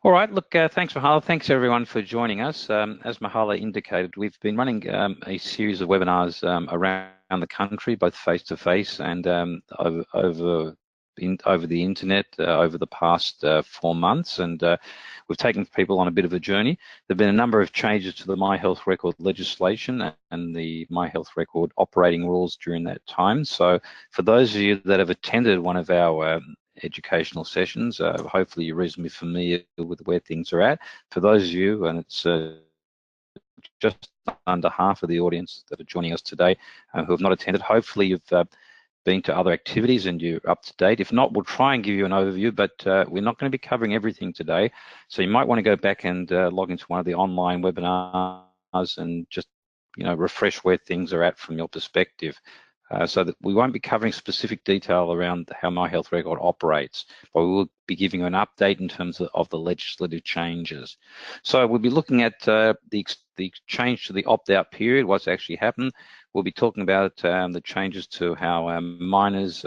All right, look, thanks, Mahala. Thanks, everyone, for joining us. As Mahala indicated, we've been running a series of webinars around the country, both face-to-face and over the internet over the past 4 months, and we've taken people on a bit of a journey. There have been a number of changes to the My Health Record legislation and the My Health Record operating rules during that time. So for those of you that have attended one of our educational sessions, hopefully you're reasonably familiar with where things are at. For those of you, and it's just under half of the audience that are joining us today who have not attended, hopefully you've been to other activities and you're up to date. If not, we'll try and give you an overview, but we're not going to be covering everything today. So you might want to go back and log into one of the online webinars and just, refresh where things are at from your perspective. So that we won't be covering specific detail around how My Health Record operates, but we will be giving you an update in terms of the legislative changes. So we'll be looking at the change to the opt-out period, what's actually happened. We'll be talking about the changes to how minors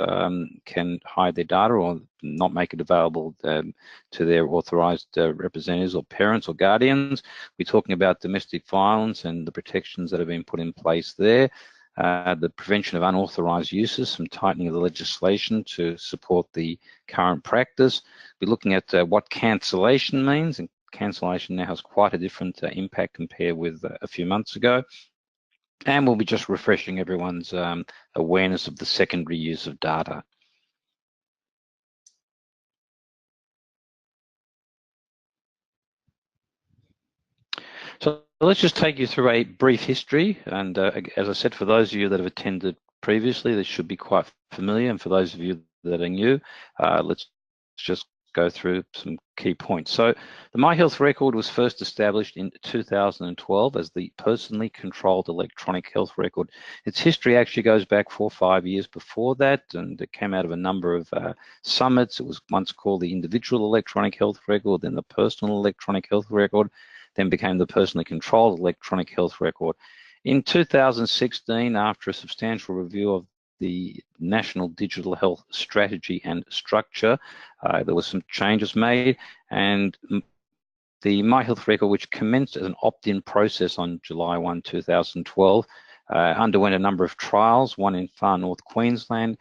can hide their data or not make it available to their authorised representatives or parents or guardians. We're talking about domestic violence and the protections that have been put in place there. The prevention of unauthorised uses, some tightening of the legislation to support the current practice. We're looking at what cancellation means, and cancellation now has quite a different impact compared with a few months ago. And we'll be just refreshing everyone's awareness of the secondary use of data. So let's just take you through a brief history. And as I said, for those of you that have attended previously, this should be quite familiar. And for those of you that are new, let's just go through some key points. So the My Health Record was first established in 2012 as the personally controlled electronic health record. Its history actually goes back 4 or 5 years before that, and it came out of a number of summits. It was once called the individual electronic health record, then the personal electronic health record, then became the personally controlled electronic health record. In 2016, after a substantial review of the National Digital Health Strategy and Structure, there were some changes made, and the My Health Record, which commenced as an opt-in process on July 1, 2012, underwent a number of trials, one in far north Queensland,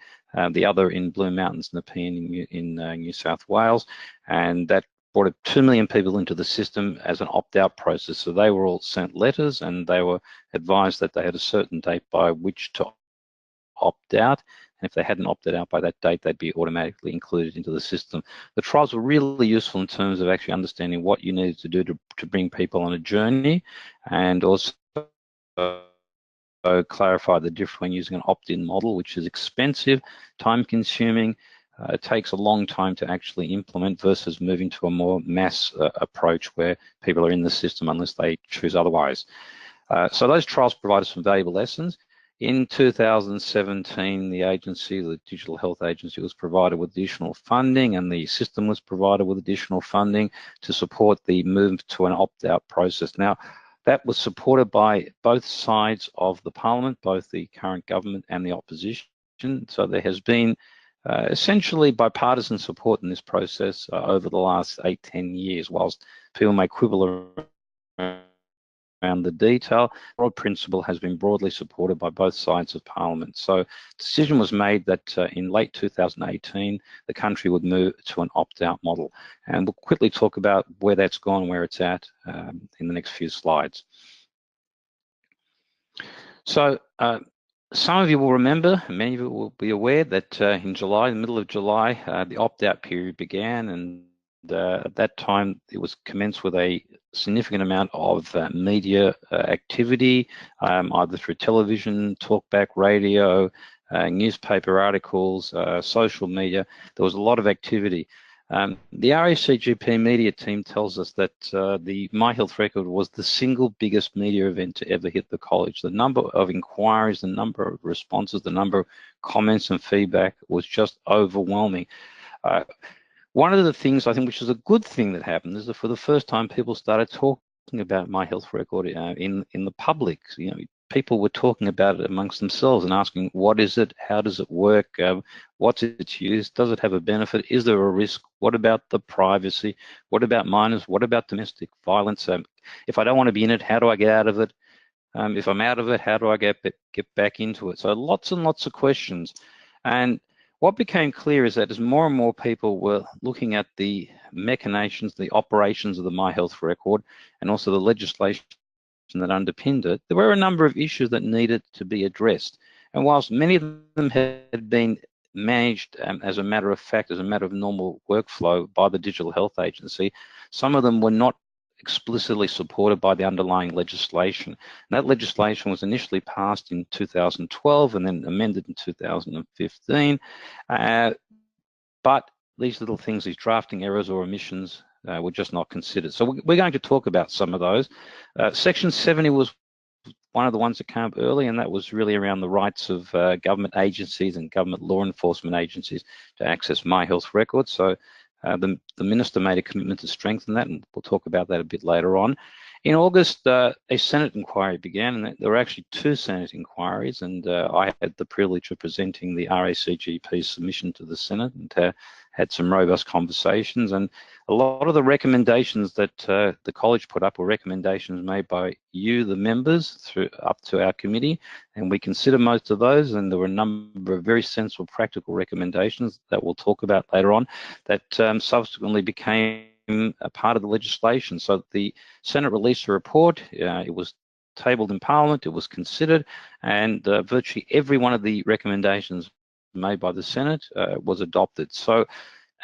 the other in Blue Mountains, Nepean in New South Wales, and that brought 2 million people into the system as an opt-out process. So they were all sent letters and they were advised that they had a certain date by which to opt out, and if they hadn't opted out by that date, they'd be automatically included into the system. The trials were really useful in terms of actually understanding what you needed to do to bring people on a journey, and also clarify the difference when using an opt-in model, which is expensive, time-consuming, it takes a long time to actually implement versus moving to a more mass approach where people are in the system unless they choose otherwise. So those trials provided some valuable lessons. In 2017, the agency, the Digital Health Agency, was provided with additional funding, and the system was provided with additional funding to support the move to an opt-out process. Now, that was supported by both sides of the parliament, both the current government and the opposition. So there has been essentially bipartisan support in this process over the last 8-10 years. Whilst people may quibble around the detail, the broad principle has been broadly supported by both sides of parliament. So the decision was made that in late 2018, the country would move to an opt-out model. And we'll quickly talk about where that's gone, where it's at in the next few slides. So some of you will remember, many of you will be aware that in July, the middle of July, the opt-out period began, and at that time it was commenced with a significant amount of media activity, either through television, talkback radio, newspaper articles, social media. There was a lot of activity. The RACGP media team tells us that the My Health Record was the single biggest media event to ever hit the college. The number of inquiries, the number of responses, the number of comments and feedback was just overwhelming. One of the things I think which is a good thing that happened is that for the first time people started talking about My Health Record in the public. people were talking about it amongst themselves and asking, what is it? How does it work? What's its use? Does it have a benefit? Is there a risk? What about the privacy? What about minors? What about domestic violence? If I don't want to be in it, how do I get out of it? If I'm out of it, how do I get back into it? So lots and lots of questions. And what became clear is that as more and more people were looking at the machinations, the operations of the My Health Record, and also the legislation that underpinned it, there were a number of issues that needed to be addressed. And whilst many of them had been managed as a matter of fact, as a matter of normal workflow by the Digital Health Agency, some of them were not explicitly supported by the underlying legislation. And that legislation was initially passed in 2012 and then amended in 2015. But these little things, these drafting errors or omissions, were just not considered. So we're going to talk about some of those. Section 70 was one of the ones that came up early, and that was really around the rights of government agencies and government law enforcement agencies to access My Health Records. So the Minister made a commitment to strengthen that, and we'll talk about that a bit later on. In August, a Senate inquiry began, and there were actually 2 Senate inquiries, and I had the privilege of presenting the RACGP submission to the Senate and had some robust conversations. And a lot of the recommendations that the college put up were recommendations made by you, the members, up to our committee, and we consider most of those, and there were a number of very sensible practical recommendations that we'll talk about later on that subsequently became a part of the legislation. So the Senate released a report, it was tabled in Parliament, it was considered, and virtually every one of the recommendations made by the Senate was adopted. So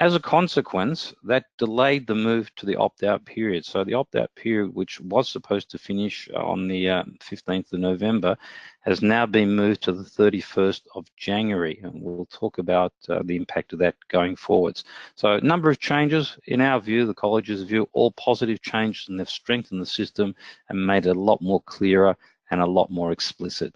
as a consequence, that delayed the move to the opt-out period. So the opt-out period, which was supposed to finish on the 15th of November, has now been moved to the 31st of January. And we'll talk about the impact of that going forwards. So a number of changes, in our view, the college's view, all positive changes, and they've strengthened the system and made it a lot more clearer and a lot more explicit.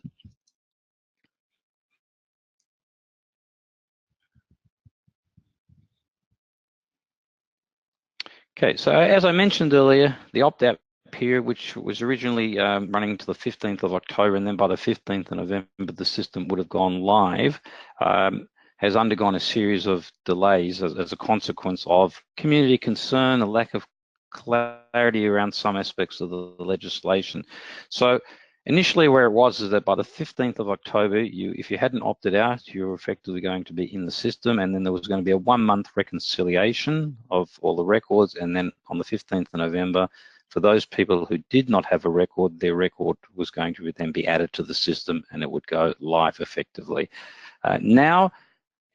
Okay, so as I mentioned earlier, the opt-out period, which was originally running to the 15th of October, and then by the 15th of November, the system would have gone live, has undergone a series of delays as a consequence of community concern, a lack of clarity around some aspects of the legislation. So initially where it was is that by the 15th of October, if you hadn't opted out, you were effectively going to be in the system, and then there was going to be a 1-month reconciliation of all the records, and then on the 15th of November, for those people who did not have a record, their record was going to then be added to the system and it would go live effectively. Now,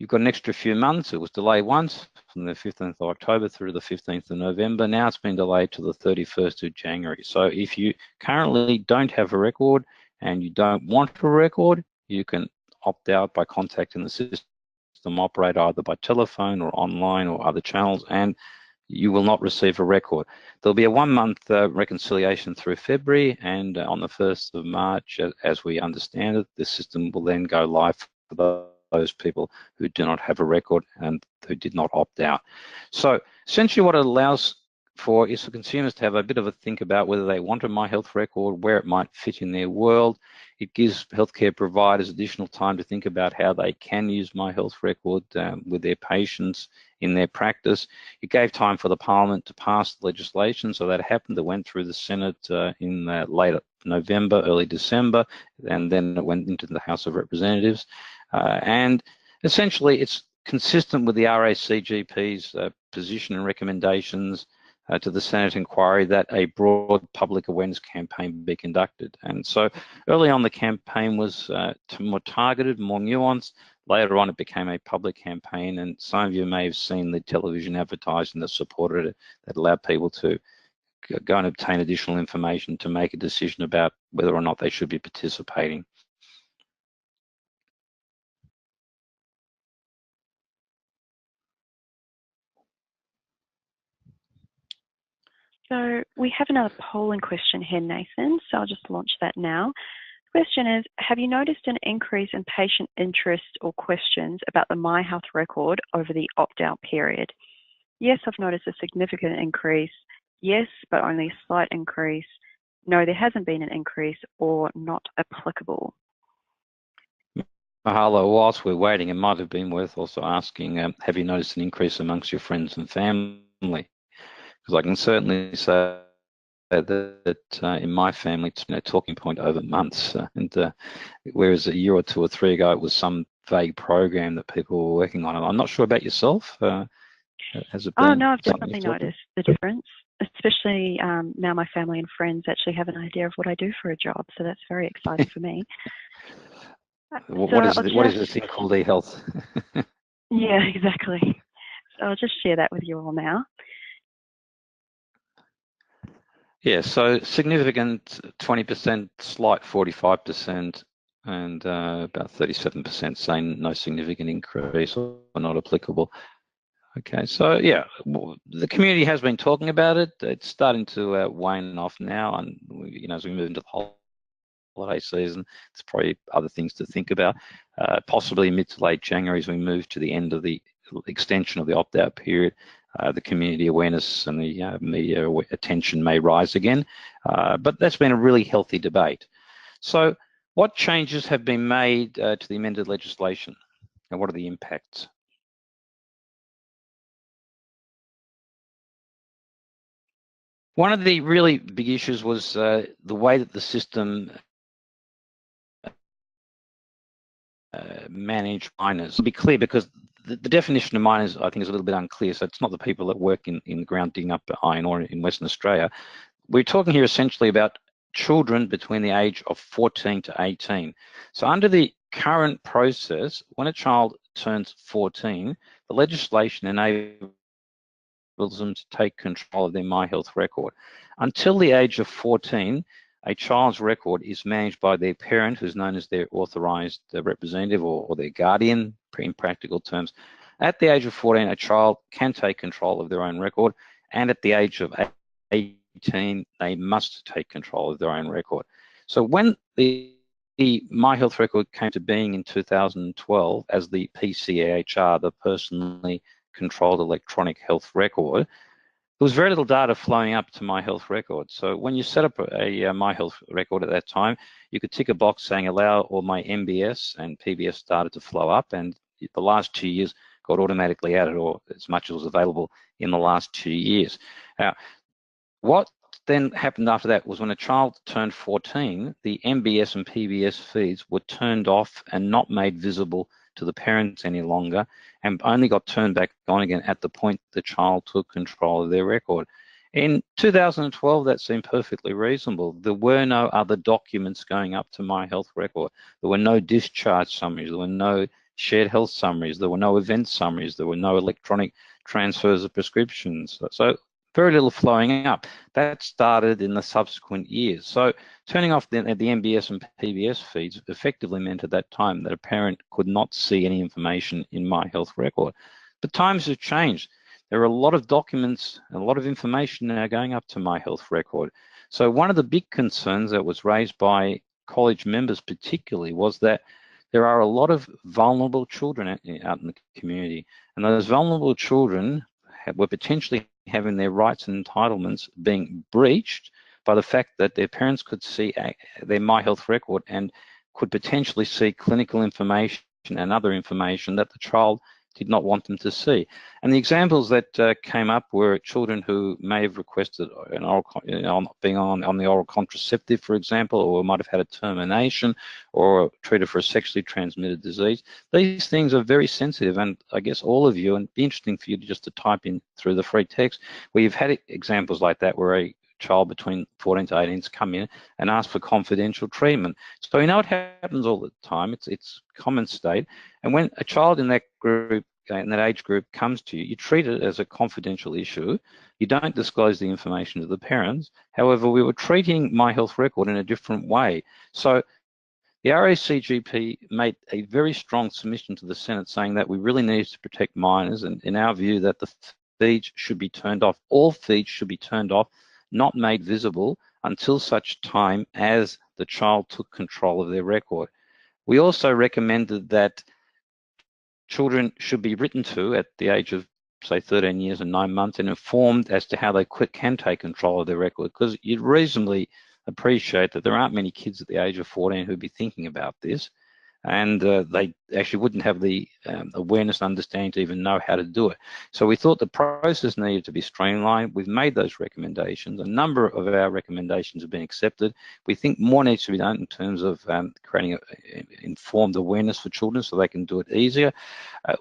you've got an extra few months. It was delayed once from the 15th of October through the 15th of November. Now it's been delayed to the 31st of January. So if you currently don't have a record and you don't want a record, you can opt out by contacting the system operator either by telephone or online or other channels, and you will not receive a record. There'll be a 1-month reconciliation through February, and on the 1st of March, as we understand it, the system will then go live for those people who do not have a record and who did not opt out. So essentially what it allows for is for consumers to have a bit of a think about whether they want a My Health Record, where it might fit in their world. It gives healthcare providers additional time to think about how they can use My Health Record with their patients in their practice. It gave time for the Parliament to pass the legislation, so that happened. It went through the Senate in late November, early December, and then it went into the House of Representatives. And essentially, it's consistent with the RACGP's position and recommendations to the Senate inquiry that a broad public awareness campaign be conducted. And so early on, the campaign was more targeted, more nuanced. Later on, it became a public campaign, and some of you may have seen the television advertising that supported it, that allowed people to go and obtain additional information to make a decision about whether or not they should be participating. So we have another polling question here, Nathan, so I'll just launch that now. The question is, have you noticed an increase in patient interest or questions about the My Health Record over the opt-out period? Yes, I've noticed a significant increase. Yes, but only a slight increase. no, there hasn't been an increase, or not applicable? Mahalo, whilst we're waiting, it might have been worth also asking, have you noticed an increase amongst your friends and family? Because I can certainly say that in my family, it's been a talking point over months. Whereas a year or two or three ago, it was some vague program that people were working on. And I'm not sure about yourself. Has it been? Oh, no, I've definitely noticed the difference, especially now my family and friends actually have an idea of what I do for a job. So that's very exciting for me. What is this thing called eHealth? Yeah, exactly. So I'll just share that with you all now. Yeah, so significant 20%, slight 45%, and about 37% saying no significant increase or not applicable. Okay, so yeah, the community has been talking about it. It's starting to wane off now, and as we move into the holiday season, there's probably other things to think about. Possibly mid to late January, as we move to the end of the extension of the opt-out period, the community awareness and the media attention may rise again. But that's been a really healthy debate. So what changes have been made to the amended legislation, and what are the impacts? One of the really big issues was the way that the system managed minors. To be clear, because the definition of minors, I think, is a little bit unclear. So it's not the people that work in the ground digging up iron ore in Western Australia. We're talking here essentially about children between the age of 14 to 18. So under the current process, when a child turns 14, the legislation enables them to take control of their MyHealth record. Until the age of 14, a child's record is managed by their parent, who's known as their authorised representative or their guardian, in practical terms. At the age of 14, a child can take control of their own record, and at the age of 18, they must take control of their own record. So when the MyHealth record came to being in 2012 as the PCEHR, the Personally Controlled Electronic Health Record, there was very little data flowing up to MyHealth record. So when you set up a MyHealth record at that time, you could tick a box saying allow all my MBS and PBS data to flow up, and the last 2 years got automatically added, or as much as was available in the last 2 years. Now, what then happened after that was when a child turned 14, the MBS and PBS feeds were turned off and not made visible to the parents any longer, and only got turned back on again at the point the child took control of their record. In 2012, that seemed perfectly reasonable. There were no other documents going up to MyHealth record. There were no discharge summaries. There were no shared health summaries. There were no event summaries. There were no electronic transfers of prescriptions. So very little flowing up. That started in the subsequent years. So turning off the MBS and PBS feeds effectively meant at that time that a parent could not see any information in MyHealth record. But times have changed. There are a lot of documents and a lot of information now going up to MyHealth record. So one of the big concerns that was raised by college members particularly was that there are a lot of vulnerable children out in the community, and those vulnerable children were potentially having their rights and entitlements being breached by the fact that their parents could see their MyHealth record and could potentially see clinical information and other information that the child did not want them to see. And the examples that came up were children who may have requested an oral, being on the oral contraceptive, for example, or might have had a termination or treated for a sexually transmitted disease. These things are very sensitive, and I guess all of you, and it'd be interesting for you to just type in through the free text, where you've had examples like that where a child between 14 to 18 come in and ask for confidential treatment. So you know it happens all the time. It's common state. And when a child in that group, in that age group, comes to you, you treat it as a confidential issue. You don't disclose the information to the parents. However, we were treating MyHealth record in a different way. So the RACGP made a very strong submission to the Senate saying that we really need to protect minors, and in our view that the feeds should be turned off. All feeds should be turned off, not made visible until such time as the child took control of their record. We also recommended that children should be written to at the age of, say, 13 years and 9 months and informed as to how they can take control of their record, because you'd reasonably appreciate that there aren't many kids at the age of 14 who'd be thinking about this, and they actually wouldn't have the awareness and understanding to even know how to do it. So we thought the process needed to be streamlined. We've made those recommendations. A number of our recommendations have been accepted. We think more needs to be done in terms of creating informed awareness for children so they can do it easier.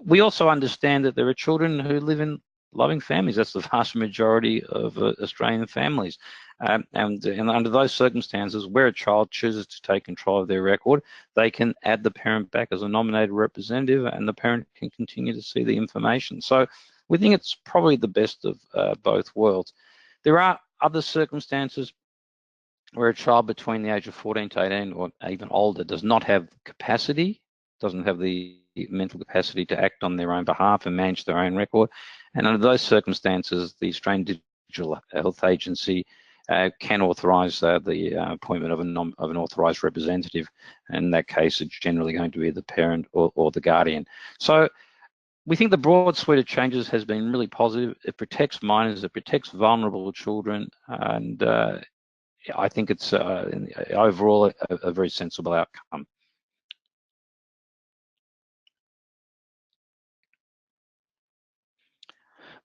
We also understand that there are children who live in loving families. That's the vast majority of Australian families. And under those circumstances, where a child chooses to take control of their record, they can add the parent back as a nominated representative, and the parent can continue to see the information. So we think it's probably the best of both worlds. There are other circumstances where a child between the age of 14 to 18 or even older does not have capacity, doesn't have the mental capacity to act on their own behalf and manage their own record. And under those circumstances, the Australian Digital Health Agency can authorise the appointment of an authorised representative. In that case, it's generally going to be the parent or the guardian. So we think the broad suite of changes has been really positive. It protects minors, it protects vulnerable children, and I think it's overall a very sensible outcome.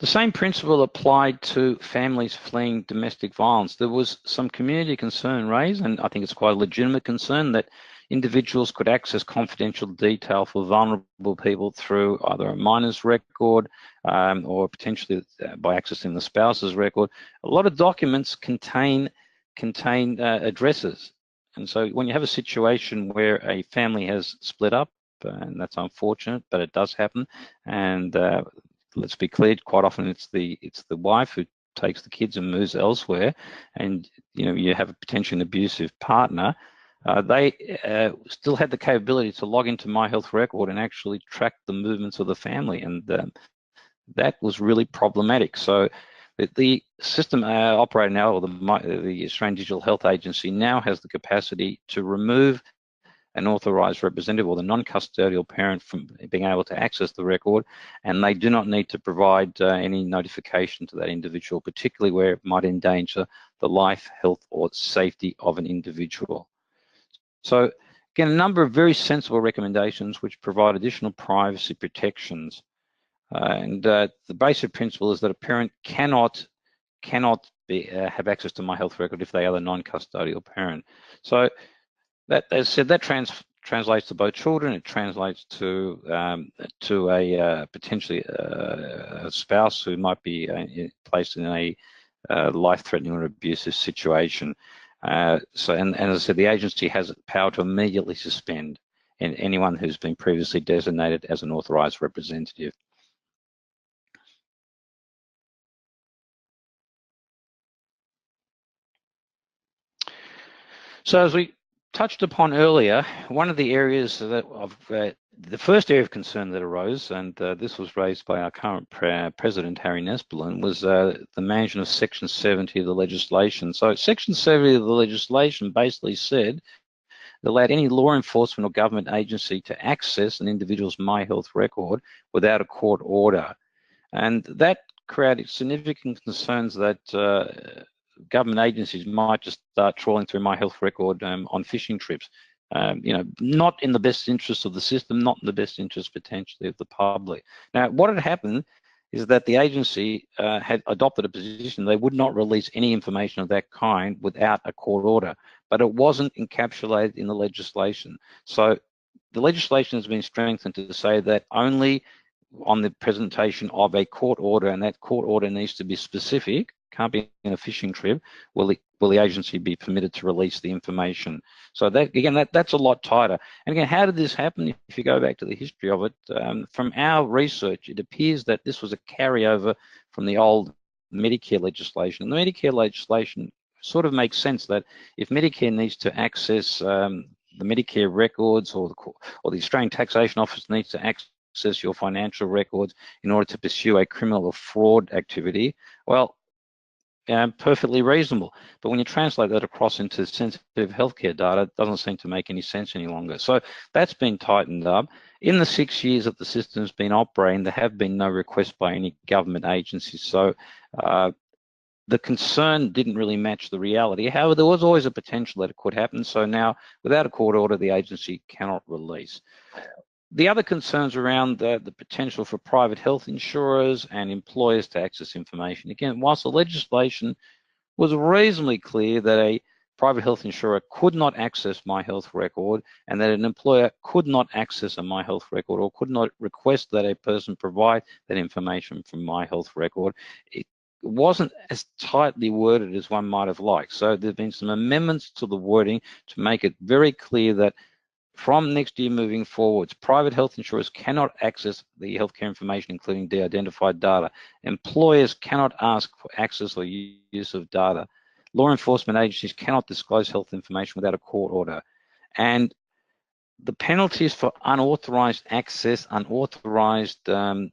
The same principle applied to families fleeing domestic violence. There was some community concern raised, and I think it's quite a legitimate concern, that individuals could access confidential detail for vulnerable people through either a minor's record or potentially by accessing the spouse's record. A lot of documents contain addresses. And so when you have a situation where a family has split up, and that's unfortunate, but it does happen, and let's be clear, quite often it's the wife who takes the kids and moves elsewhere, and you have a potentially abusive partner. They still had the capability to log into My Health Record and actually track the movements of the family, and that was really problematic. So the system operating now, or the Australian Digital Health Agency now has the capacity to remove an authorised representative or the non-custodial parent from being able to access the record, and they do not need to provide any notification to that individual, particularly where it might endanger the life, health or safety of an individual. So again, a number of very sensible recommendations which provide additional privacy protections. The basic principle is that a parent cannot have access to My Health Record if they are the non-custodial parent. So that, as said, that translates to both children. It translates to a potentially a spouse who might be placed in a life-threatening or abusive situation. And as I said, the agency has the power to immediately suspend anyone who's been previously designated as an authorised representative. So as we touched upon earlier, one of the areas that the first area of concern that arose, and this was raised by our current President, Harry Nespolon, was the management of Section 70 of the legislation. So Section 70 of the legislation basically said it allowed any law enforcement or government agency to access an individual's My Health Record without a court order. And that created significant concerns that government agencies might just start trawling through My Health Record on fishing trips. Not in the best interest of the system, not in the best interest potentially of the public. Now, what had happened is that the agency had adopted a position they would not release any information of that kind without a court order, but it wasn't encapsulated in the legislation. So the legislation has been strengthened to say that only on the presentation of a court order, and that court order needs to be specific, can't be in a fishing trip, will the agency be permitted to release the information. So that, again, that's a lot tighter. And again, how did this happen? If you go back to the history of it, from our research, it appears that this was a carryover from the old Medicare legislation. And the Medicare legislation sort of makes sense that if Medicare needs to access the Medicare records, or the Australian Taxation Office needs to access your financial records in order to pursue a criminal or fraud activity, well, perfectly reasonable. But when you translate that across into sensitive healthcare data, it doesn't seem to make any sense any longer. So that's been tightened up. In the 6 years that the system's been operating, there have been no requests by any government agencies. So the concern didn't really match the reality. However, there was always a potential that it could happen. So now, without a court order, the agency cannot release. The other concerns around the potential for private health insurers and employers to access information. Again, whilst the legislation was reasonably clear that a private health insurer could not access My Health Record and that an employer could not access a My Health Record or could not request that a person provide that information from My Health Record, it wasn't as tightly worded as one might have liked. So there have been some amendments to the wording to make it very clear that from next year moving forwards, private health insurers cannot access the healthcare information, including de-identified data. Employers cannot ask for access or use of data. Law enforcement agencies cannot disclose health information without a court order. And the penalties for unauthorized access, unauthorized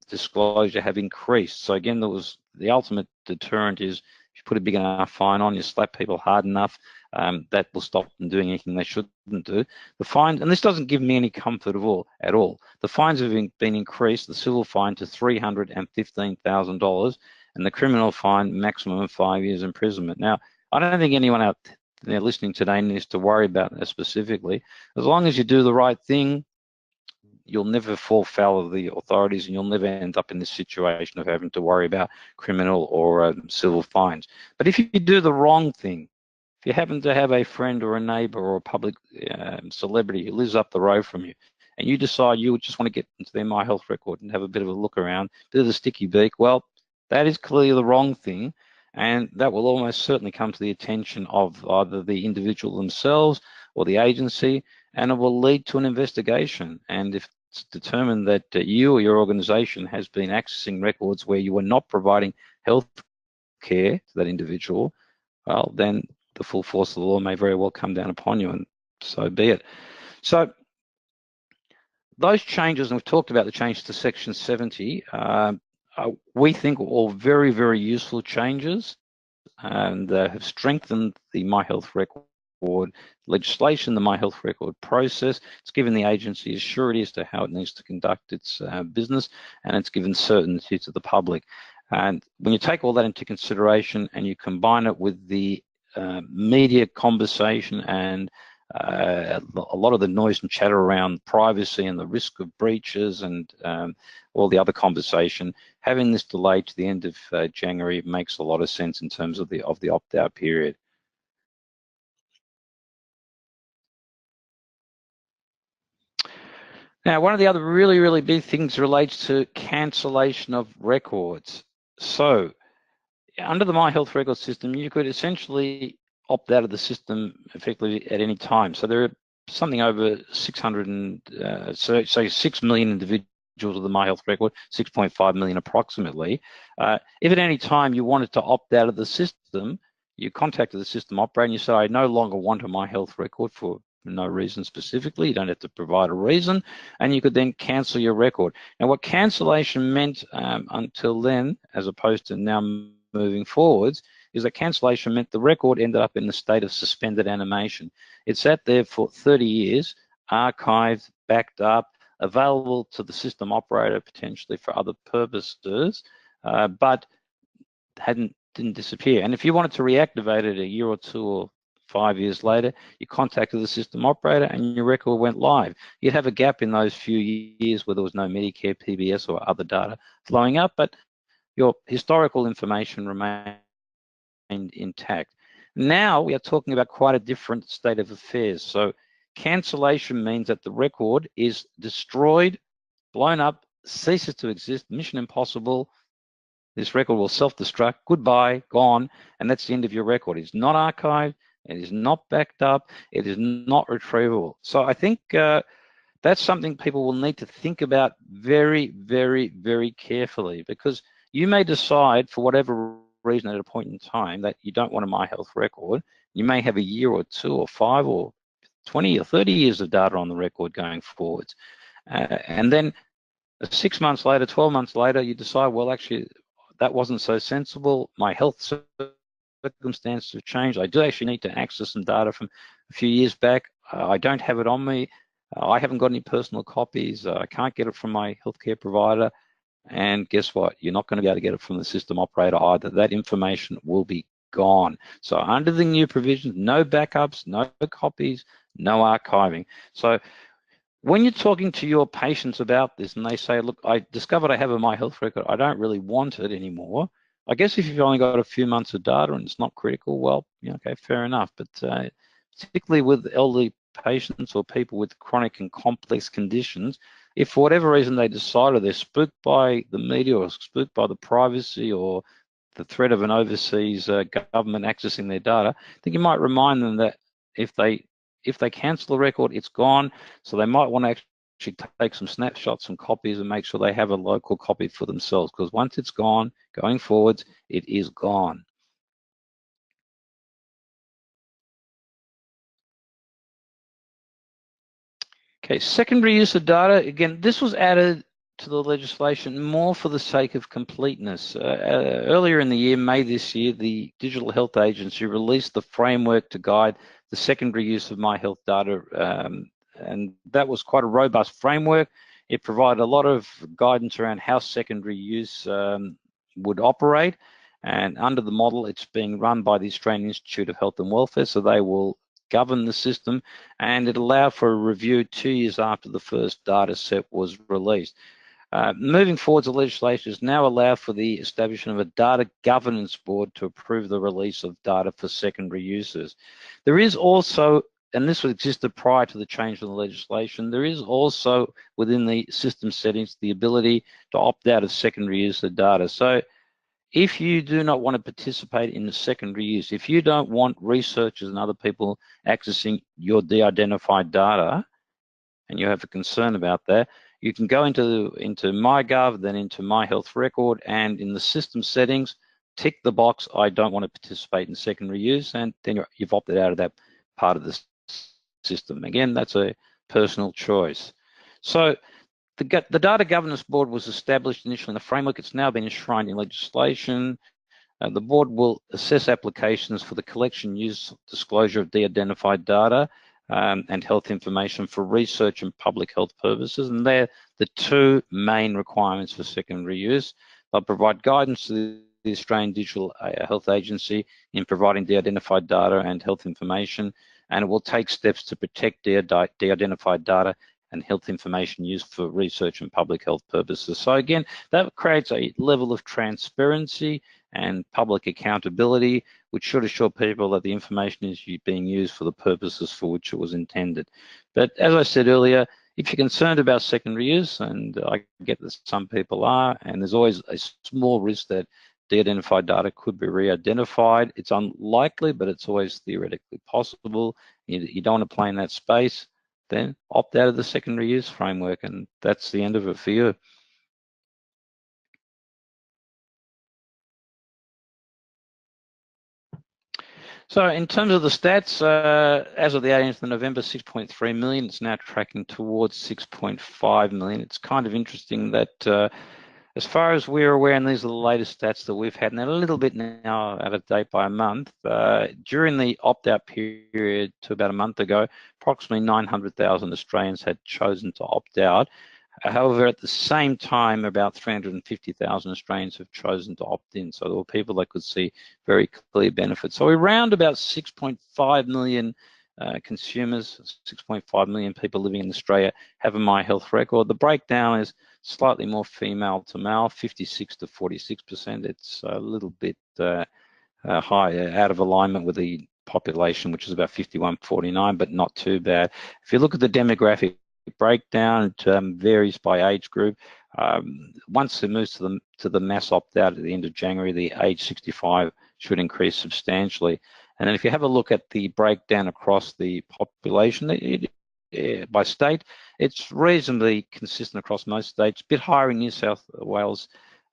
disclosure have increased. So again, there was the ultimate deterrent is if you put a big enough fine on, you slap people hard enough, that will stop them doing anything they shouldn't do. The fine, and this doesn't give me any comfort at all. The fines have been increased, the civil fine to $315,000 and the criminal fine maximum of 5 years imprisonment. Now, I don't think anyone out there listening today needs to worry about that specifically. As long as you do the right thing, you'll never fall foul of the authorities and you'll never end up in this situation of having to worry about criminal or civil fines. But if you do the wrong thing, if you happen to have a friend or a neighbor or a public celebrity who lives up the road from you, and you decide you just want to get into their My Health Record and have a bit of a look around, bit of the sticky beak, well, that is clearly the wrong thing. And that will almost certainly come to the attention of either the individual themselves or the agency, and it will lead to an investigation. And if it's determined that you or your organization has been accessing records where you were not providing health care to that individual, well, then the full force of the law may very well come down upon you, and so be it. So those changes, and we've talked about the change to Section 70, we think are all very, very useful changes and have strengthened the My Health Record legislation, the My Health Record process. It's given the agency a surety as to how it needs to conduct its business, and it's given certainty to the public. And when you take all that into consideration and you combine it with the media conversation and a lot of the noise and chatter around privacy and the risk of breaches and all the other conversation, having this delayed to the end of January makes a lot of sense in terms of the opt-out period. Now, one of the other really, really big things relates to cancellation of records. So under the My Health Record system, you could essentially opt out of the system effectively at any time. So there are something over 6 million individuals with the My Health Record, 6.5 million approximately. If at any time you wanted to opt out of the system, you contacted the system operator and you say, I no longer want a My Health Record for no reason specifically. You don't have to provide a reason, and you could then cancel your record. Now, what cancellation meant until then, as opposed to now moving forwards, is that cancellation meant the record ended up in the state of suspended animation. It sat there for 30 years, archived, backed up, available to the system operator potentially for other purposes, but didn't disappear. And if you wanted to reactivate it a year or 2 or 5 years later, you contacted the system operator and your record went live. You'd have a gap in those few years where there was no Medicare, PBS or other data flowing up, but your historical information remained intact. Now we are talking about quite a different state of affairs. So cancellation means that the record is destroyed, blown up, ceases to exist, mission impossible. This record will self-destruct, goodbye, gone, and that's the end of your record. It's not archived, it is not backed up, it is not retrievable. So I think that's something people will need to think about very, very, very carefully, because you may decide for whatever reason at a point in time that you don't want a My Health Record. You may have a year or 2 or 5 or 20 or 30 years of data on the record going forwards. And then 6 months later, 12 months later, you decide, well, actually, that wasn't so sensible. My health circumstances have changed. I do actually need to access some data from a few years back. I don't have it on me. I haven't got any personal copies. I can't get it from my healthcare provider. and guess what? You're not going to be able to get it from the system operator either. That information will be gone. So under the new provisions, no backups, no copies, no archiving. So when you're talking to your patients about this and they say, look, I discovered I have a My Health record, I don't really want it anymore. I guess if you've only got a few months of data and it's not critical, well, yeah, okay, fair enough. But particularly with elderly patients or people with chronic and complex conditions, if for whatever reason they decided they're spooked by the media or spooked by the privacy or the threat of an overseas government accessing their data, I think you might remind them that if they cancel the record, it's gone. So they might want to actually take some snapshots, some copies, and make sure they have a local copy for themselves, because once it's gone, going forwards, it is gone. Okay, secondary use of data. Again, this was added to the legislation more for the sake of completeness. Earlier in the year, May this year, the Digital Health Agency released the framework to guide the secondary use of My Health data, and that was quite a robust framework. It provided a lot of guidance around how secondary use would operate, and under the model, it's being run by the Australian Institute of Health and Welfare, so they will govern the system, and it allowed for a review 2 years after the first data set was released. Moving forward, the legislation is now allowed for the establishment of a data governance board to approve the release of data for secondary uses. There is also, and this existed prior to the change in the legislation, there is also within the system settings the ability to opt out of secondary use of data. So if you do not want to participate in the secondary use, if you don't want researchers and other people accessing your de-identified data, and you have a concern about that, you can go into MyGov, then into My Health Record, and in the system settings, tick the box, I don't want to participate in secondary use, and then you've opted out of that part of the system. Again, that's a personal choice. So the Data Governance Board was established initially in the framework. It's now been enshrined in legislation. The board will assess applications for the collection, use, disclosure of de-identified data and health information for research and public health purposes, and they're the two main requirements for secondary use. They'll provide guidance to the Australian Digital Health Agency in providing de-identified data and health information, and it will take steps to protect de-identified data and health information used for research and public health purposes. So again, that creates a level of transparency and public accountability, which should assure people that the information is being used for the purposes for which it was intended. But as I said earlier, if you're concerned about secondary use, and I get that some people are, and there's always a small risk that de-identified data could be re-identified. It's unlikely, but it's always theoretically possible. You don't want to play in that space, then opt out of the secondary use framework, and that's the end of it for you. So in terms of the stats, as of the 18th of November, 6.3 million. It's now tracking towards 6.5 million. It's kind of interesting that as far as we're aware, and these are the latest stats that we've had, and they're a little bit now out of date by a month, during the opt-out period to about a month ago, approximately 900,000 Australians had chosen to opt out. However, at the same time, about 350,000 Australians have chosen to opt in. So there were people that could see very clear benefits. So around about 6.5 million consumers, 6.5 million people living in Australia have a My Health record. The breakdown is slightly more female to male, 56 to 46%. It's a little bit high, out of alignment with the population, which is about 51-49, but not too bad. If you look at the demographic breakdown, it varies by age group. Once it moves to the mass opt-out at the end of January, the age 65 should increase substantially. And then if you have a look at the breakdown across the population, by state, it's reasonably consistent across most states. A bit higher in New South Wales,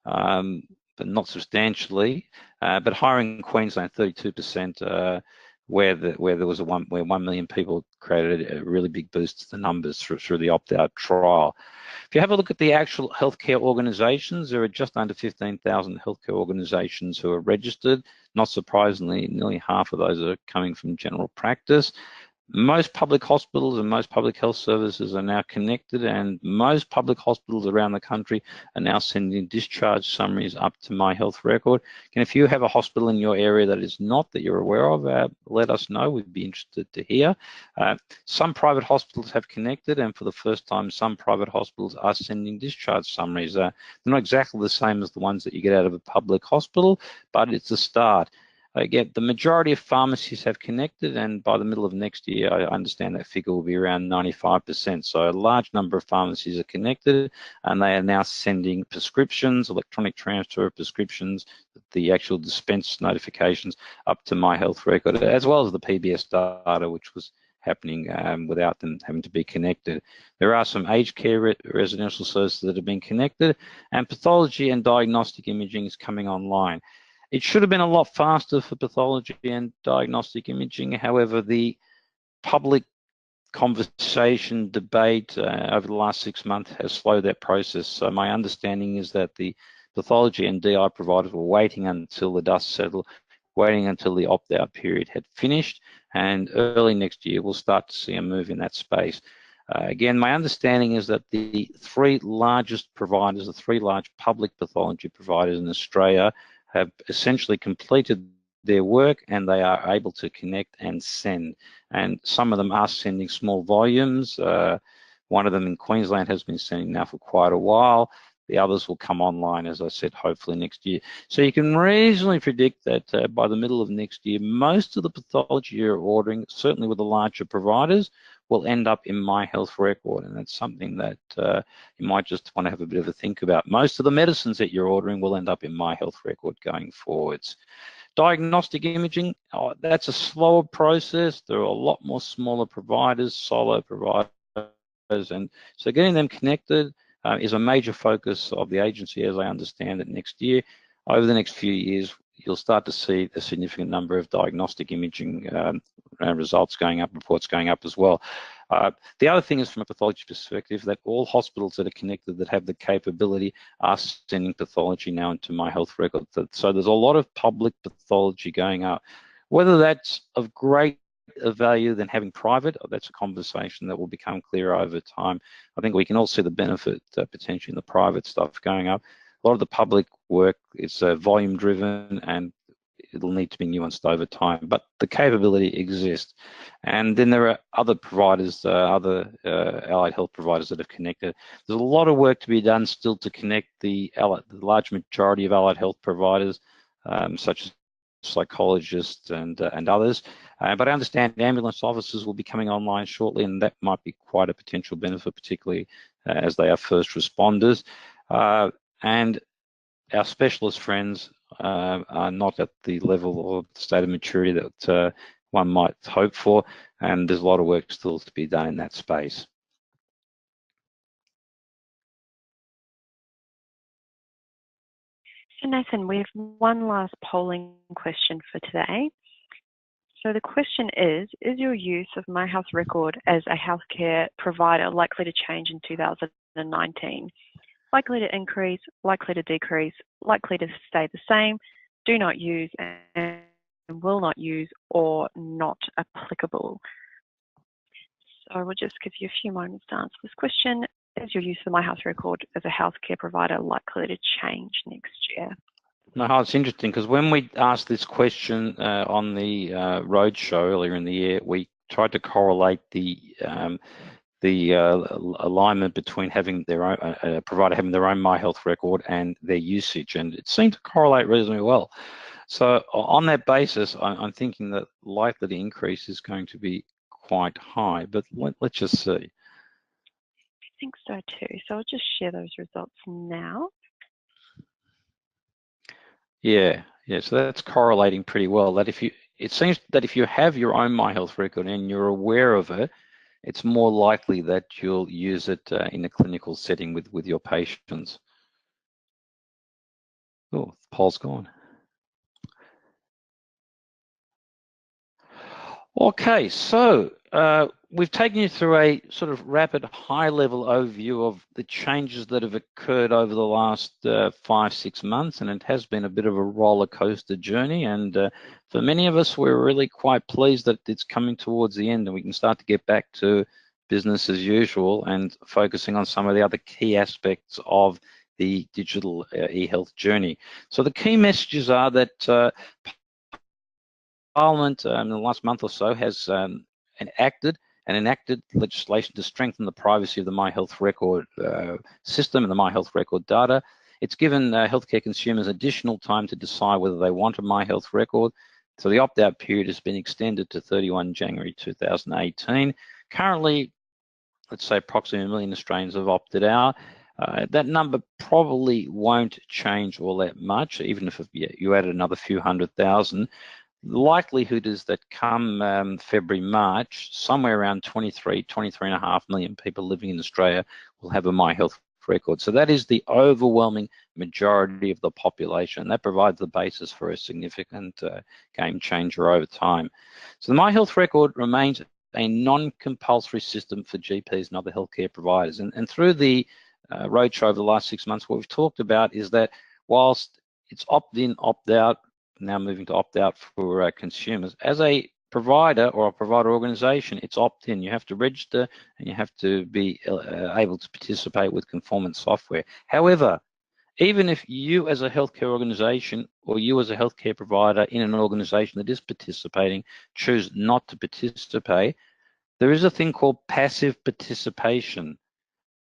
but not substantially. But higher in Queensland, 32%. Where there was where 1 million people created a really big boost to the numbers through the opt-out trial. If you have a look at the actual healthcare organisations, there are just under 15,000 healthcare organisations who are registered. Not surprisingly, nearly half of those are coming from general practice. Most public hospitals and most public health services are now connected, and most public hospitals around the country are now sending discharge summaries up to My Health Record. And if you have a hospital in your area that is not, that you're aware of, let us know. We'd be interested to hear. Some private hospitals have connected, and for the first time, some private hospitals are sending discharge summaries. They're not exactly the same as the ones that you get out of a public hospital, but it's a start. Again, the majority of pharmacies have connected, and by the middle of next year, I understand that figure will be around 95%. So a large number of pharmacies are connected, and they are now sending prescriptions, electronic transfer of prescriptions, the actual dispense notifications up to My Health Record, as well as the PBS data, which was happening without them having to be connected. There are some aged care residential services that have been connected, and pathology and diagnostic imaging is coming online. It should have been a lot faster for pathology and diagnostic imaging. However, the public conversation, debate over the last 6 months has slowed that process. So my understanding is that the pathology and DI providers were waiting until the dust settled, waiting until the opt-out period had finished, and early next year we'll start to see a move in that space. Again, my understanding is that the three largest providers, the three large public pathology providers in Australia, have essentially completed their work, and they are able to connect and send. And some of them are sending small volumes. One of them in Queensland has been sending now for quite a while. The others will come online, as I said, hopefully next year. So you can reasonably predict that by the middle of next year, most of the pathology you're ordering, certainly with the larger providers, will end up in My Health Record, and that's something that you might just want to have a bit of a think about. Most of the medicines that you're ordering will end up in My Health Record going forwards. Diagnostic imaging, that's a slower process. There are a lot more smaller providers, solo providers, and so getting them connected is a major focus of the agency, as I understand it, next year. Over the next few years, you'll start to see a significant number of diagnostic imaging results going up, reports going up as well. The other thing is, from a pathology perspective, that all hospitals that are connected that have the capability are sending pathology now into My Health Record. So there's a lot of public pathology going up. Whether that's of great value than having private, that's a conversation that will become clearer over time. I think we can all see the benefit potentially in the private stuff going up. A lot of the public work is volume driven, and it'll need to be nuanced over time, but the capability exists. And then there are other providers, other allied health providers that have connected. There's a lot of work to be done still to connect the large majority of allied health providers, such as psychologists and others. But I understand ambulance officers will be coming online shortly, and that might be quite a potential benefit, particularly as they are first responders. And our specialist friends are not at the level or the state of maturity that one might hope for, and there's a lot of work still to be done in that space. So Nathan, we have one last polling question for today. So the question is your use of My Health Record as a healthcare provider likely to change in 2019? Likely to increase, likely to decrease, likely to stay the same, do not use and will not use, or not applicable? So we'll just give you a few moments to answer this question. Is your use of My Health Record as a healthcare provider likely to change next year? No, it's interesting, because when we asked this question on the roadshow earlier in the year, we tried to correlate the alignment between having their own provider having their own My Health Record and their usage, and it seemed to correlate reasonably well. So on that basis, I'm thinking that likely the increase is going to be quite high, but let's just see. I think so too. So I'll just share those results now. Yeah, so that's correlating pretty well. That it seems that if you have your own My Health Record and you're aware of it, it's more likely that you'll use it in a clinical setting with your patients. Oh, the poll's gone. Okay, so we've taken you through a sort of rapid high-level overview of the changes that have occurred over the last 5-6 months, and it has been a bit of a roller coaster journey. And for many of us, we're really quite pleased that it's coming towards the end and we can start to get back to business as usual and focusing on some of the other key aspects of the digital e-health journey. So the key messages are that Parliament in the last month or so has enacted legislation to strengthen the privacy of the My Health Record system and the My Health Record data. It's given healthcare consumers additional time to decide whether they want a My Health Record. So the opt-out period has been extended to 31 January 2018. Currently, let's say approximately 1 million Australians have opted out. That number probably won't change all that much, even if you added another few 100,000. The likelihood is that come February, March, somewhere around 23.5 million people living in Australia will have a My Health Record. So that is the overwhelming majority of the population. That provides the basis for a significant game changer over time. So the My Health Record remains a non-compulsory system for GPs and other healthcare providers. And through the roadshow over the last 6 months, what we've talked about is that whilst it's opt-in, opt-out, now moving to opt-out for consumers, as a provider or a provider organization, it's opt-in. You have to register and you have to be able to participate with conformance software. However, even if you as a healthcare organization or you as a healthcare provider in an organization that is participating choose not to participate, there is a thing called passive participation.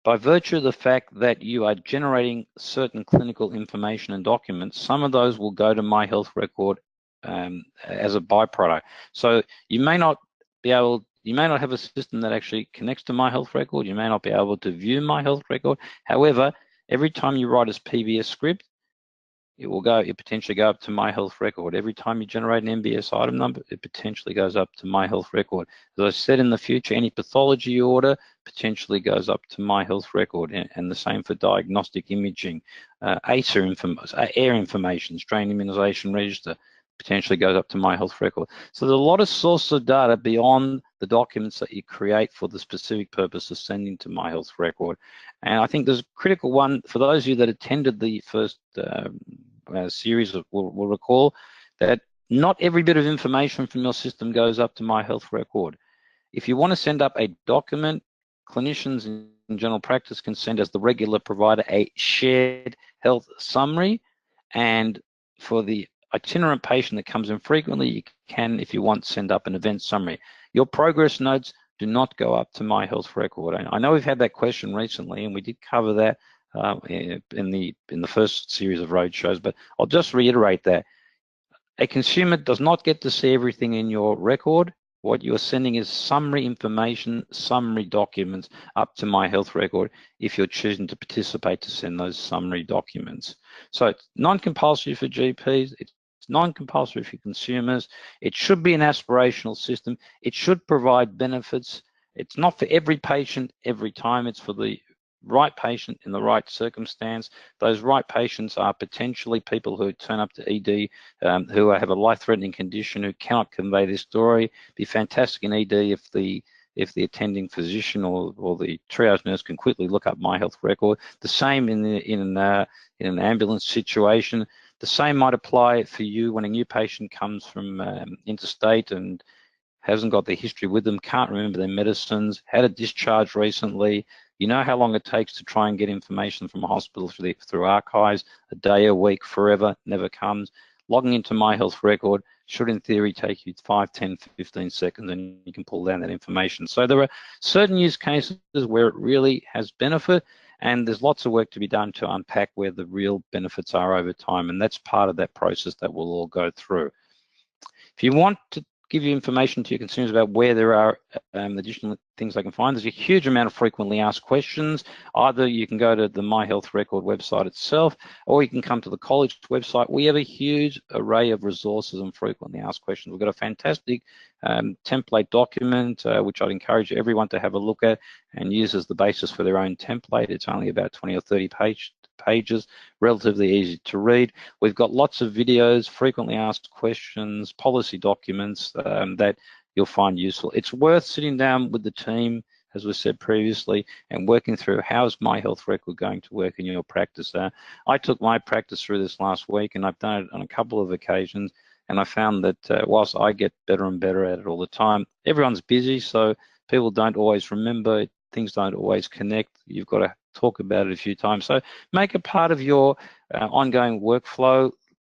By virtue of the fact that you are generating certain clinical information and documents, some of those will go to My Health Record as a byproduct. So you may not have a system that actually connects to My Health Record. You may not be able to view My Health Record. However, every time you write a PBS script, it potentially go up to My Health Record. Every time you generate an MBS item number, it potentially goes up to My Health Record. As I said, in the future, any pathology order potentially goes up to My Health Record, and the same for diagnostic imaging. AIR information, strain immunization register, potentially goes up to My Health Record. So there's a lot of sources of data beyond the documents that you create for the specific purpose of sending to My Health Record. And I think there's a critical one for those of you that attended the first series will recall that not every bit of information from your system goes up to My Health Record. If you want to send up a document, clinicians in general practice can send as the regular provider a shared health summary, and for the itinerant patient that comes in frequently, you can, if you want, send up an event summary. Your progress notes do not go up to My Health Record. I know we've had that question recently, and we did cover that in the first series of roadshows, but I'll just reiterate that a consumer does not get to see everything in your record. What you're sending is summary information, summary documents up to My Health Record if you're choosing to participate to send those summary documents. So it's non-compulsory for GPs, it's non-compulsory for consumers. It should be an aspirational system. It should provide benefits. It's not for every patient every time. It's for the right patient in the right circumstance. Those right patients are potentially people who turn up to ED who have a life-threatening condition, who cannot convey this story. It'd be fantastic in ED if the attending physician or the triage nurse can quickly look up My Health Record. The same in an ambulance situation. The same might apply for you when a new patient comes from interstate and hasn't got their history with them, can't remember their medicines, had a discharge recently. You know how long it takes to try and get information from a hospital through archives, a day, a week, forever, never comes. Logging into My Health Record should in theory take you 5, 10, 15 seconds and you can pull down that information. So there are certain use cases where it really has benefit, and there's lots of work to be done to unpack where the real benefits are over time, and that's part of that process that we'll all go through. If you want to give you information to your consumers about where there are additional things they can find, there's a huge amount of frequently asked questions. Either you can go to the My Health Record website itself, or you can come to the college website. We have a huge array of resources and frequently asked questions. We've got a fantastic template document, which I'd encourage everyone to have a look at and use as the basis for their own template. It's only about 20 or 30 pages, relatively easy to read. We've got lots of videos, frequently asked questions, policy documents that you'll find useful. It's worth sitting down with the team, as we said previously, and working through how's my health record going to work in your practice. I took my practice through this last week, and I've done it on a couple of occasions, and I found that whilst I get better and better at it all the time, everyone's busy, so people don't always remember, things don't always connect. You've got to talk about it a few times. So make it part of your ongoing workflow.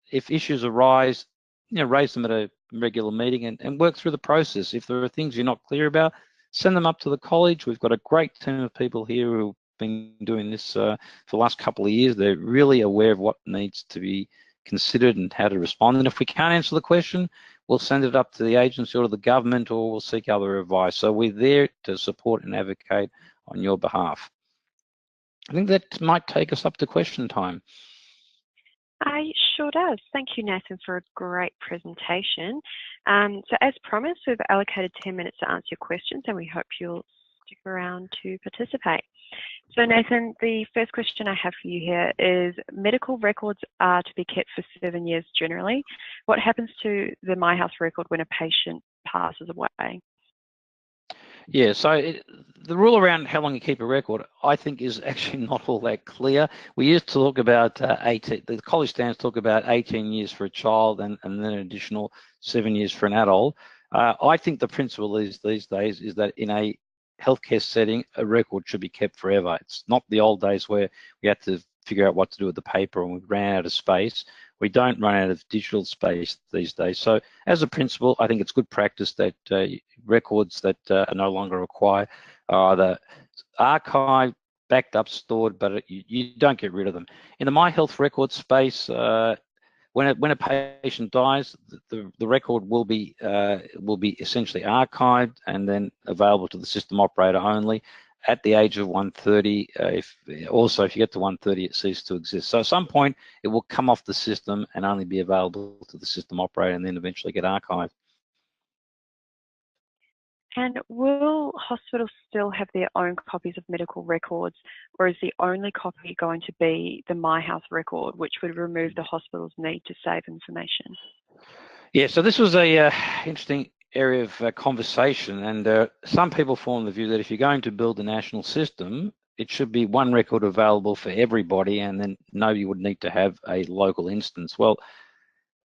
If issues arise, raise them at a regular meeting and work through the process. If there are things you're not clear about, send them up to the college. We've got a great team of people here who've been doing this for the last couple of years. They're really aware of what needs to be considered and how to respond. And if we can't answer the question, we'll send it up to the agency or to the government, or we'll seek other advice. So we're there to support and advocate on your behalf. I think that might take us up to question time. It sure does. Thank you, Nathan, for a great presentation. So as promised, we've allocated 10 minutes to answer your questions, and we hope you'll stick around to participate. So Nathan, the first question I have for you here is, medical records are to be kept for 7 years generally. What happens to the MyHealth record when a patient passes away? Yeah, so the rule around how long you keep a record, I think, is actually not all that clear. We used to talk about 18, the college standards talk about 18 years for a child and then an additional 7 years for an adult. I think the principle is these days is that in a healthcare setting, a record should be kept forever. It's not the old days where we had to figure out what to do with the paper and we ran out of space. We don't run out of digital space these days. So as a principle, I think it's good practice that records that are no longer required are either archived, backed up, stored, but you don't get rid of them. In the MyHealth record space, when a patient dies, the record will be essentially archived and then available to the system operator only. At the age of 130, if you get to 130, it ceases to exist. So at some point, it will come off the system and only be available to the system operator and then eventually get archived. And will hospitals still have their own copies of medical records, or is the only copy going to be the MyHealth record, which would remove the hospital's need to save information? Yeah, so this was a interesting area of conversation, and some people form the view that if you're going to build a national system, it should be one record available for everybody, and then nobody would need to have a local instance. Well,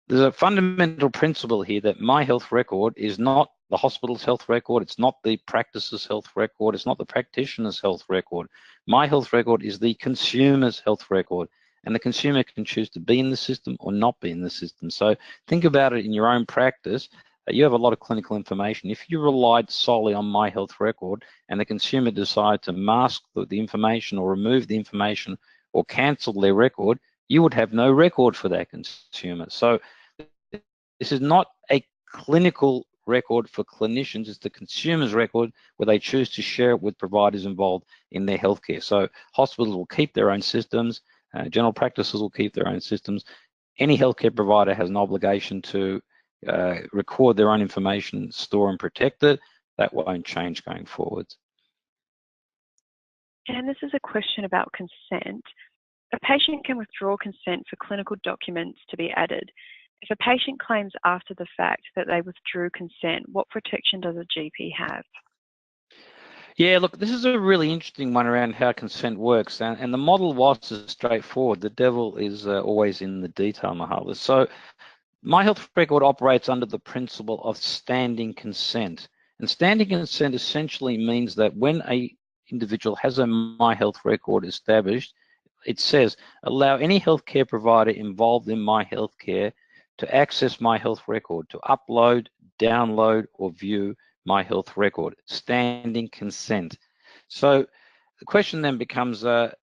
there's a fundamental principle here that MyHealth record is not the hospital's health record, it's not the practice's health record, it's not the practitioner's health record. MyHealth record is the consumer's health record, and the consumer can choose to be in the system or not be in the system. So think about it in your own practice. You have a lot of clinical information. If you relied solely on MyHealth record and the consumer decided to mask the information or remove the information or cancel their record, you would have no record for that consumer. So this is not a clinical record for clinicians, it's the consumer's record where they choose to share it with providers involved in their healthcare. So hospitals will keep their own systems, general practices will keep their own systems. Any healthcare provider has an obligation to record their own information, store and protect it. That won't change going forwards. And this is a question about consent. A patient can withdraw consent for clinical documents to be added. If a patient claims after the fact that they withdrew consent, what protection does a GP have? Yeah, look, this is a really interesting one around how consent works, and the model was straightforward. The devil is always in the detail, Mahala. So MyHealth record operates under the principle of standing consent. And standing consent essentially means that when an individual has a MyHealth record established, it says, allow any healthcare provider involved in MyHealthcare to access MyHealth record, to upload, download, or view MyHealth record, standing consent. So the question then becomes,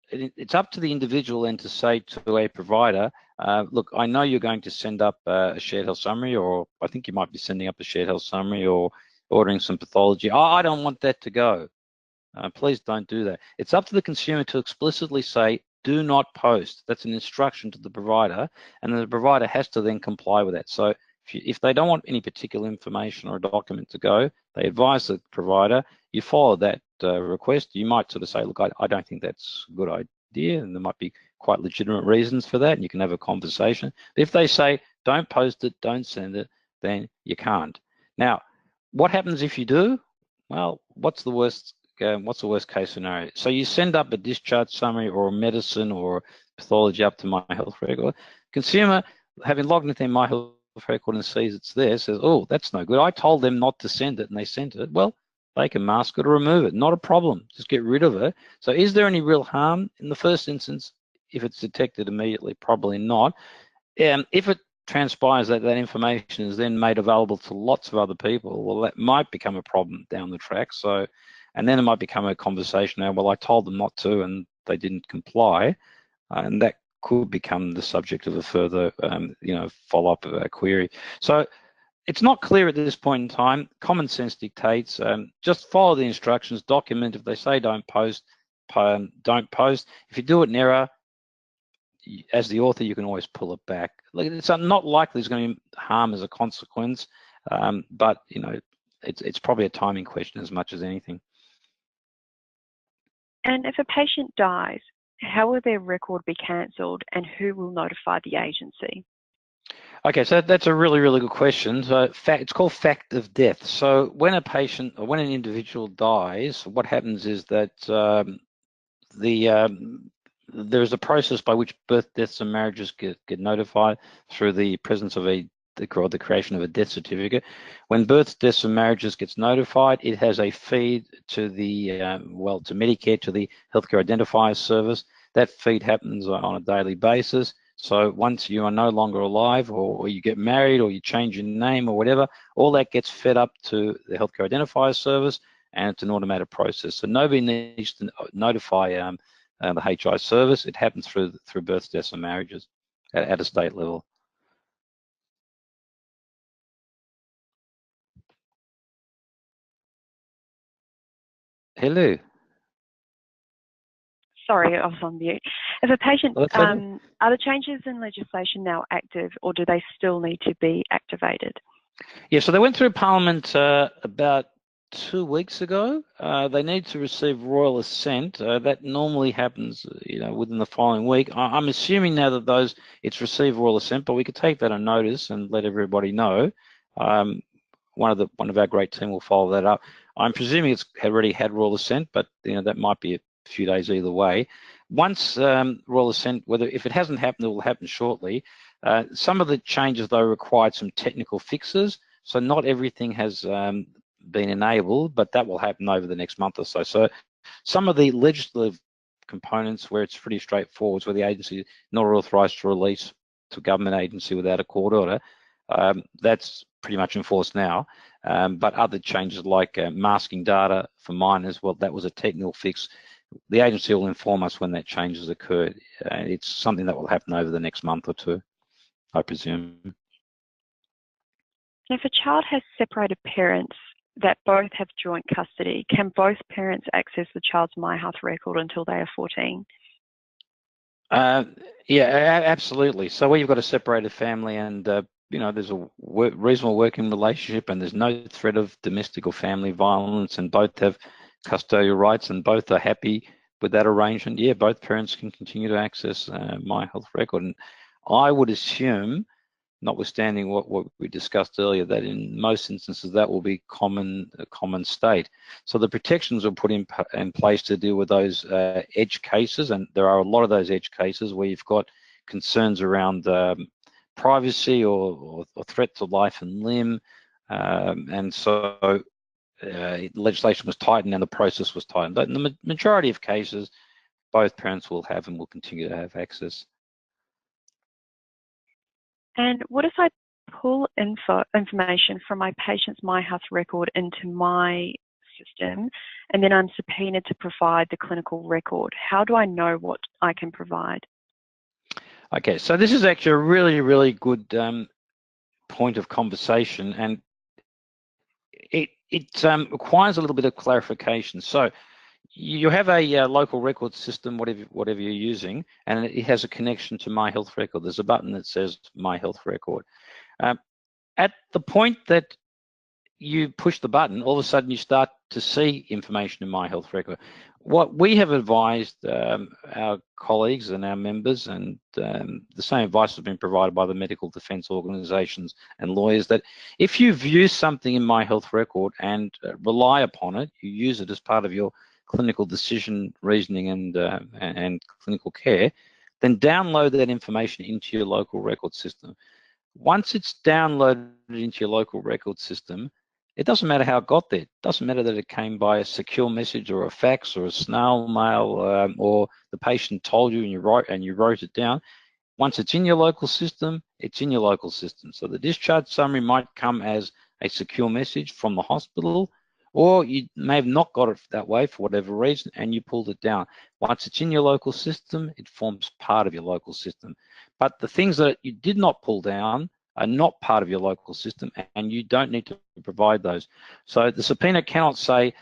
it's up to the individual then to say to a provider, look, I know you're going to send up a shared health summary, or I think you might be sending up a shared health summary or ordering some pathology. Oh, I don't want that to go. Please don't do that. It's up to the consumer to explicitly say, do not post. That's an instruction to the provider, and the provider has to then comply with that. So if they don't want any particular information or a document to go, they advise the provider, you follow that request. You might sort of say, look, I don't think that's a good idea, and there might be quite legitimate reasons for that, and you can have a conversation. But if they say, don't post it, don't send it, then you can't. Now, What happens if you do? Well, what's the worst case scenario? So you send up a discharge summary or a medicine or pathology up to My Health Record. Consumer, having logged into their My Health Record and sees it's there, says, oh, that's no good. I told them not to send it and they sent it. Well, they can mask it or remove it. Not a problem. Just get rid of it. So is there any real harm? In the first instance, if it's detected immediately, probably not. If it transpires that that information is then made available to lots of other people, well, that might become a problem down the track. So, and then it might become a conversation now, well, I told them not to and they didn't comply, and that could become the subject of a further, follow-up query. So it's not clear at this point in time. Common sense dictates, just follow the instructions, document. If they say don't post, don't post. If you do it in error, as the author, you can always pull it back. Like, it's not likely there's going to be harm as a consequence, but it's probably a timing question as much as anything. And if a patient dies, how will their record be cancelled, and who will notify the agency? Okay, so that's a really, really good question. So it's called fact of death. So when a patient or when an individual dies, what happens is that there's a process by which birth, deaths, and marriages get notified through the presence of the creation of a death certificate. When births, deaths, and marriages gets notified, it has a feed to the to Medicare, to the Healthcare Identifier Service. That feed happens on a daily basis. So once you are no longer alive, or you get married, or you change your name, or whatever, all that gets fed up to the Healthcare Identifier Service, and it's an automated process. So nobody needs to notify the HI service. It happens through births, deaths, and marriages at a state level. Hello. Sorry, I was on mute. If a patient, Well, are the changes in legislation now active, or do they still need to be activated? Yeah, so they went through Parliament about 2 weeks ago. They need to receive royal assent. That normally happens, within the following week. I'm assuming now that it's received royal assent, but we could take that on notice and let everybody know. One of our great team will follow that up. I'm presuming it's already had royal assent, but that might be a few days either way. Once royal assent, if it hasn't happened, it will happen shortly. Some of the changes, though, required some technical fixes, so not everything has been enabled, but that will happen over the next month or so. So some of the legislative components where it's pretty straightforward, where the agency is not authorised to release to a government agency without a court order, that's pretty much enforced now. But other changes like masking data for minors, well, that was a technical fix. The agency will inform us when that change has occurred. It's something that will happen over the next month or two, I presume. If a child has separated parents that both have joint custody, can both parents access the child's My Health record until they are 14? Yeah, absolutely. So where you've got a separated family and there's a reasonable working relationship and there's no threat of domestic or family violence, and both have custodial rights and both are happy with that arrangement, yeah, both parents can continue to access My Health record. And I would assume, notwithstanding what we discussed earlier, that in most instances that will be a common state. So the protections are put in place to deal with those edge cases, and there are a lot of those edge cases where you've got concerns around privacy or threat to life and limb, and so legislation was tightened and the process was tightened. But in the majority of cases, both parents will have and will continue to have access. And what if I pull information from my patient's My Health record into my system, and then I'm subpoenaed to provide the clinical record? How do I know what I can provide? Okay, so this is actually a really, really good point of conversation, and it requires a little bit of clarification. So you have a local record system, whatever you're using, and it has a connection to My Health record. There's a button that says My Health record. At the point that you push the button, all of a sudden you start to see information in My Health record. What we have advised our colleagues and our members, and the same advice has been provided by the medical defence organisations and lawyers, that if you view something in My Health Record and rely upon it, you use it as part of your clinical decision reasoning and clinical care, then download that information into your local record system. Once it's downloaded into your local record system, it doesn't matter how it got there. It doesn't matter that it came by a secure message or a fax or a snail mail, or the patient told you and you wrote it down. Once it's in your local system, it's in your local system. So the discharge summary might come as a secure message from the hospital, or you may have not got it that way for whatever reason, and you pulled it down. Once it's in your local system, it forms part of your local system. But the things that you did not pull down are not part of your local system, and you don't need to provide those. So the subpoena cannot say,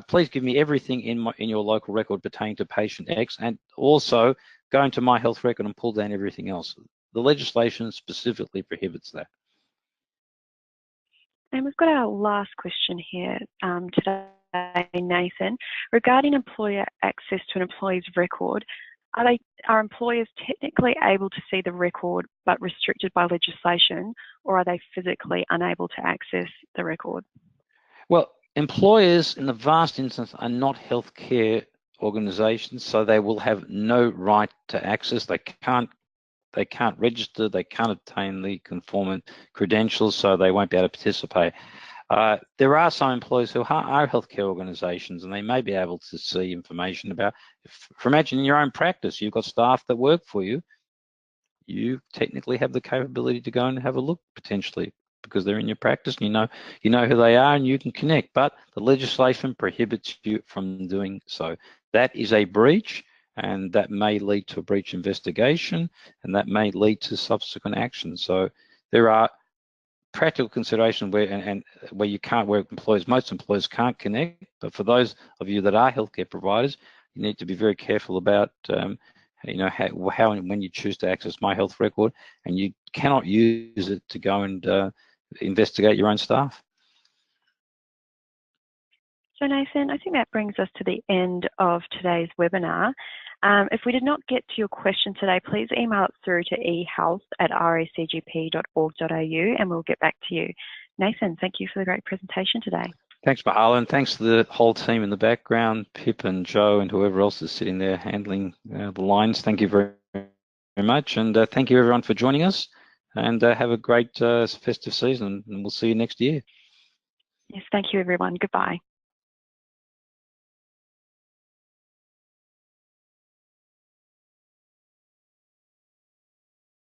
please give me everything in your local record pertaining to patient X, and also go into My Health Record and pull down everything else. The legislation specifically prohibits that. And we've got our last question here today, Nathan. Regarding employer access to an employee's record, are employers technically able to see the record but restricted by legislation, or are they physically unable to access the record? Well, employers in the vast instance are not healthcare organisations, so they will have no right to access. They can't register, they can't obtain the conformant credentials, so they won't be able to participate. There are some employers who are healthcare organisations, and they may be able to see information about, imagine in your own practice, you've got staff that work for you, you technically have the capability to go and have a look potentially, because they're in your practice and you know who they are and you can connect, but the legislation prohibits you from doing so. That is a breach, and that may lead to a breach investigation, and that may lead to subsequent action. So there are practical considerations where most employers can't connect, but for those of you that are healthcare providers, you need to be very careful about how and when you choose to access My Health Record, and you cannot use it to go and investigate your own staff. So Nathan, I think that brings us to the end of today's webinar. If we did not get to your question today, please email it through to ehealth@racgp.org.au and we'll get back to you. Nathan, thank you for the great presentation today. Thanks, Mahala, and thanks to the whole team in the background, Pip and Joe and whoever else is sitting there handling the lines. Thank you very, very much, and thank you everyone for joining us, and have a great festive season, and we'll see you next year. Yes, thank you everyone. Goodbye.